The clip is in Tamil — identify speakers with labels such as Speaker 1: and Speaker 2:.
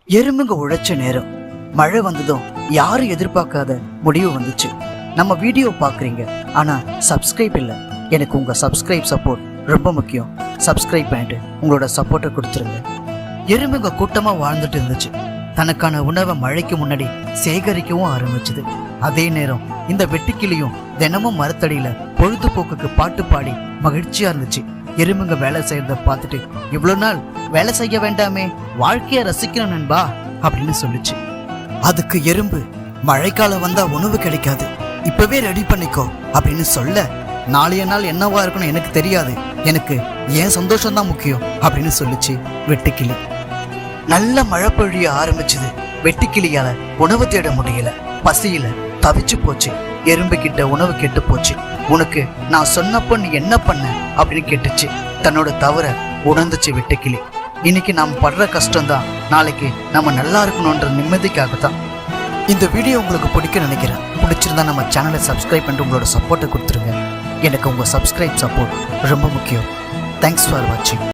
Speaker 1: எறும்புங்க உழைச்ச நேரம் மழை வந்ததும் யாரும் எதிர்பார்க்காத முடிவு வந்துச்சு. நம்ம வீடியோ பாக்குறீங்க, ஆனா சப்ஸ்கிரைப் இல்லை. எனக்கு உங்க சப்ஸ்கிரைப் சப்போர்ட் ரொம்ப முக்கியம். சப்ஸ்கிரைப் பண்ணிட்டு உங்களோட சப்போர்ட்டை கொடுத்துருங்க. எறும்புங்க கூட்டமா வாழ்ந்துட்டு இருந்துச்சு. தனக்கான உணவை மழைக்கு முன்னாடி சேகரிக்கவும் ஆரம்பிச்சது. அதே நேரம் இந்த வெட்டுக்கிளியும் தினமும் மரத்தடியில பொழுதுபோக்குக்கு பாட்டு பாடி மகிழ்ச்சியா இருந்துச்சு. எறும்புங்க வேலை செய்யறத பார்த்துட்டு, இவ்வளவு நாள் வேலை செய்ய வேண்டாமே, வாழ்க்கைய ரசிக்கணும் நண்பா அப்படின்னு சொல்லுச்சு. அதுக்கு எறும்பு, மழைக்காலம் வந்தா உணவு கிடைக்காது, இப்பவே ரெடி பண்ணிக்கோ அப்படின்னு சொல்ல, நாளைய நாள் என்னவா இருக்கணும் எனக்கு தெரியாது, எனக்கு ஏன் சந்தோஷம் தான் முக்கியம் அப்படின்னு சொல்லுச்சு வெட்டுக்கிளி. நல்ல மழை பொழிய ஆரம்பிச்சது. வெட்டுக்கிளியால உணவு தேட முடியல, பசியில தவிச்சு போச்சு. எறும்பு கிட்ட உணவு கெட்டு போச்சு. உனக்கு நான் சொன்னப்போ நீ என்ன பண்ண அப்படின்னு கேட்டுச்சு. தன்னோட தவற உணர்ந்துச்சு வெட்டுக்கிளி. இன்னைக்கு நாம் படுற கஷ்டம்தான் நாளைக்கு நம்ம நல்லா இருக்கணும்ன்ற நிம்மதிக்காகத்தான். இந்த வீடியோ உங்களுக்கு பிடிக்க நினைக்கிறேன். பிடிச்சிருந்தா நம்ம சேனலை சப்ஸ்கிரைப் பண்ணிட்டு உங்களோட சப்போர்ட்டை கொடுத்துருங்க. எனக்கு உங்க சப்ஸ்கிரைப் சப்போர்ட் ரொம்ப முக்கியம். தேங்க்ஸ் ஃபார் வாட்சிங்.